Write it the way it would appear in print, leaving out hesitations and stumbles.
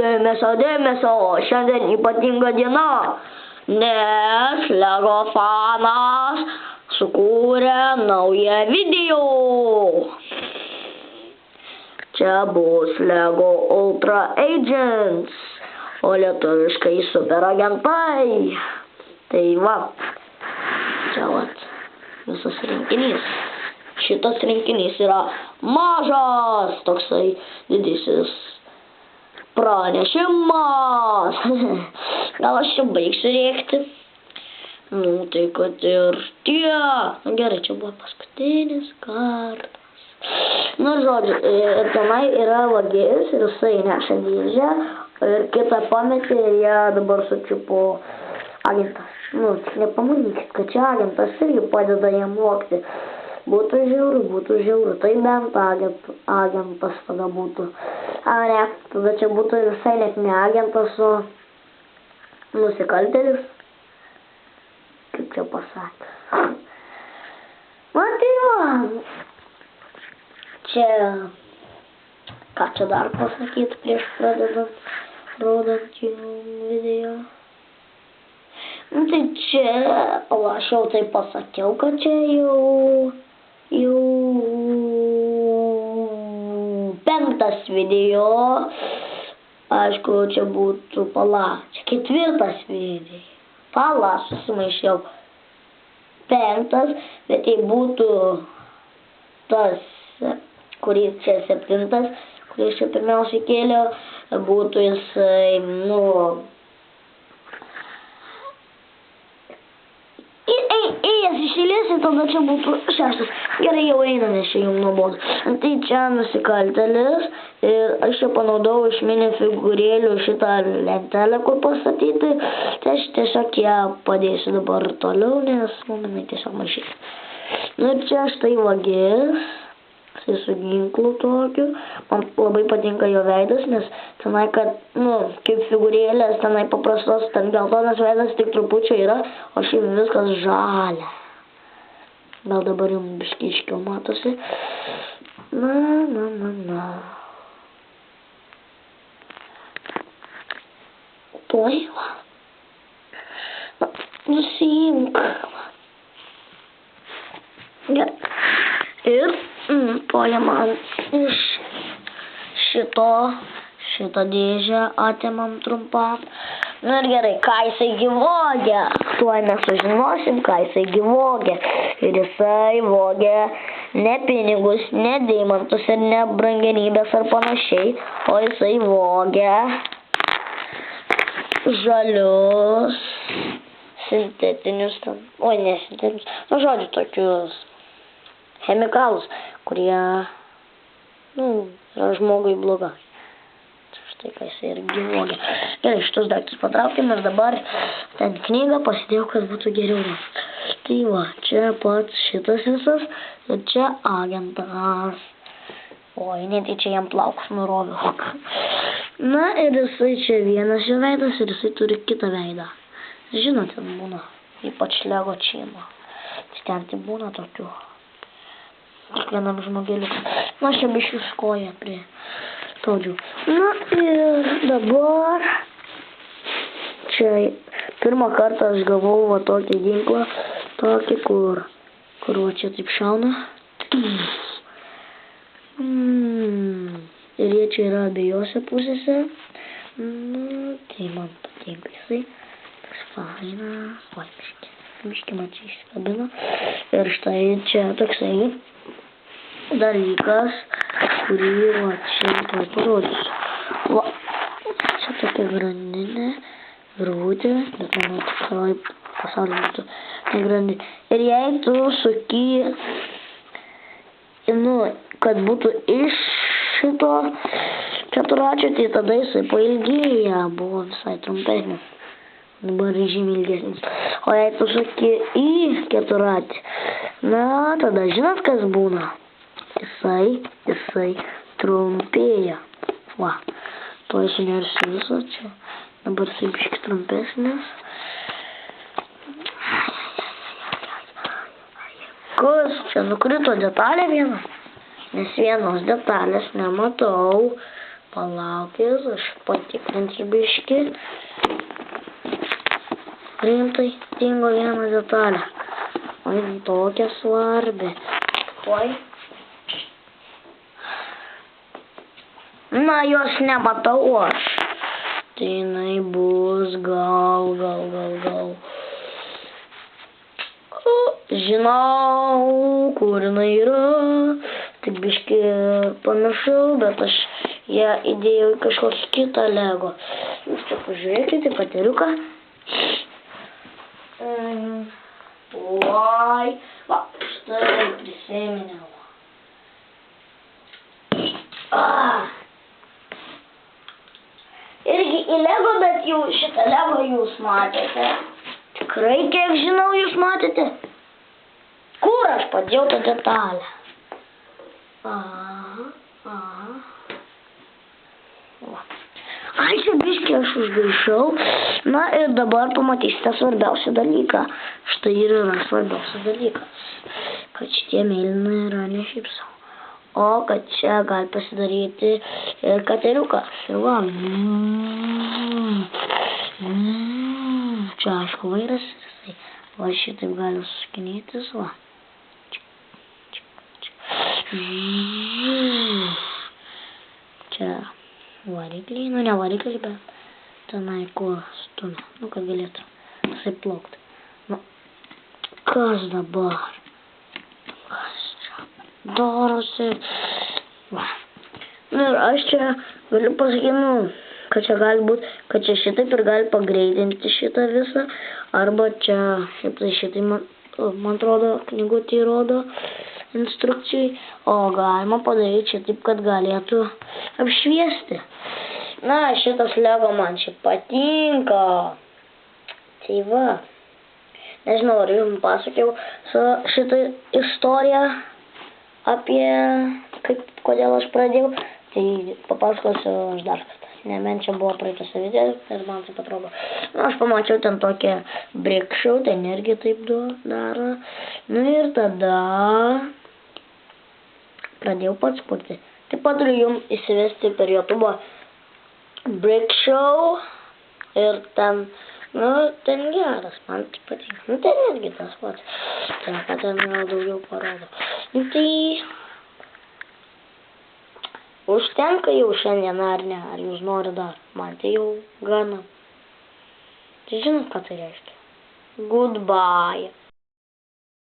Dėmesio, dėmesio, šiandien ypatinga diena, nes Lego fanas sukūrė naują video. Čia bus Lego Ultra Agents, o lietuviškai super agentai. Tai va, čia vat visas rinkinys. Šitas rinkinys yra mažas, toksai didysis pranešimas. Gal aš čia baigsiu rėkti? Nu, tai kad ir tiek. Gerai, čia buvo paskutinis kartas. Nu, žodžiu, tenai yra vagis ir jisai neša dėžę ir kitą pametė ir ją dabar sučiupo agentas. Nu, nepamanykit, kad čia agentas irgi padeda jam vogti. Būtų žiauru, tai bent agentas tada būtų. A, ne, tada čia būtų visai net ne agentas, o nusikaltėlis. Kaip čia pasakė. Man tai man. Čia, ką čia dar pasakyti prieš pradedant rodant jum video. Nu tai čia, o aš jau tai pasakiau, kad čia jau 5. video. Aišku, čia būtų, čia 4. video. Susimaišiau. 5, bet tai būtų tas, kuris čia 7, kuris čia pirmiausiai kėlė, būtų jisai, nu, ėjęs iš eilės ir tada čia būtų 6. Gerai, jau eina, nes čia jums nuobodu. Tai čia nusikaltėlis ir aš čia panaudojau iš mini figūrėlių šitą lentelę, kur pastatyti. Tai aš tiesiog ją padėsiu dabar toliau, nes momentai tiesiog maišys. Nu ir čia štai vagis. Jisai su ginklu tokiu. Man labai patinka jo veidas, nes tenai, kad, nu, kaip figūrėlės, tenai paprastos, ten geltonas veidas tik trupučiai yra, o šiaip viskas žalia. Gal dabar jums biškį iškiau matosi. Na. Tuoj. Nusiimk. Gerai. Ir tuoj man iš šitą dėžę atimam trumpam. Nu ir gerai, ką jisai vogė? Tuoj mes sužinosim, ką jisai vogė. Ir jisai vogė ne pinigus, ne deimantus ir ne brangenybės ar panašiai, o jisai vogė žalius sintetinius, ne sintetinius, nu žodžiu, tokius chemikalus, kurie, nu, yra žmogui blogai. Štai ką jisai irgi vogė. Gerai, šitus daiktus patraukėm ir dabar ten knygą pasidėjau, kad būtų geriau. Tai va, čia pats šitas visas ir čia agentas. Oi, net čia jam plaukus nuroviau. Na ir jisai čia vienas jo veidas ir jisai turi kitą veidą. Žinote, būna, ypač Lego čimo. Ten tai būna tokių. Kiekvienam žmogeliukui. Na, aš čia biškiu skoja prie spaudžių. Na ir dabar čia pirmą kartą aš gavau va tokį ginklą, tokį, kur va čia taip šauna. Ir jie čia yra abiejose pusėse. Nu, tai man patinka jisai. Toks fainas. Oi, biškį man čia išsikabino. Ir štai čia toksai dalykas, kurį va čia tuoj parodysiu. Va, čia tokia grandinė, virvutė, bet manau tikrai pasaulyje būtų grandinė. Ir jei tu suki, nu, kad būtų iš šito keturračio, tai tada jisai pailgėja, buvo visai trumpesnis. Dabar žymiai ilgesnis. O jei tu suki į keturratį, na, tada žinot, kas būna? Jisai trumpėja. Va, tuoj sunersiu visą čia. Dabar jisai biškį trumpesnis. Kas čia nukrito detalė viena? Nes vienos detalės nematau. Palaukis, aš patikrinsiu biškį. Rimtai dingo viena detalė. Oi, tokia svarbi. Oi. Na, jos nematau aš. Tai jinai bus gal. Žinau, kur jinai yra. Tik biškį pamiršau, bet aš ją įdėjau į kažkokį kitą Lego. Jūs čia pažiūrėkite, pateriuką. Oi, va, štai prisiminiau. Irgi į Lego, bet jau šitą Lego jūs matėte. Tikrai, kiek žinau, jūs matėte. Kur aš padėjau tą detalę? Ai, čia biškį aš užgaišau. Na ir dabar pamatysite svarbiausią dalyką. Štai ir yra svarbiausias dalykas. Kad šitie mėlynai yra ne šiaip sau. O kad čia gali pasidaryti ir kateriukas. Ir va. Čia aišku vairas. Va šitaip gali susukinėtis. Va. Čia varikliai, nu ne varikliai, bet tenai kur stumia, nu kad galėtų susiplaukti. Nu, kas dabar? Kas čia darosi? Va. Nu ir aš čia galiu pasakyti, nu, kad čia gali būt, kad čia šitaip ir gali pagreitinti šitą visą, arba čia šitai man atrodo, knygutė rodo instrukcijai, o galima padaryti čia taip, kad galėtų apšviesti. Na, šitas Lego man čia patinka. Tai va. Nežinau, ar jums pasakiau šitą istoriją apie kodėl aš pradėjau. Tai papasakosiu aš dar kartą. Nebent čia buvo praeitose video, bet man taip atrodo. Nu, aš pamačiau ten tokią brick show, ten irgi taip daro. Nu ir tada pradėjau pats kurti. Taip pat turiu jums įsivesti per YouTube brick show ir ten, nu, ten geras, man tai patinka. Nu, ten irgi tas pats. Ten gal daugiau parodo. Nu, tai užtenka jau šiandien, ar ne? Ar jūs nori dar? Man tai jau gana. Tai žinot, ką tai reiškia? Goodbye.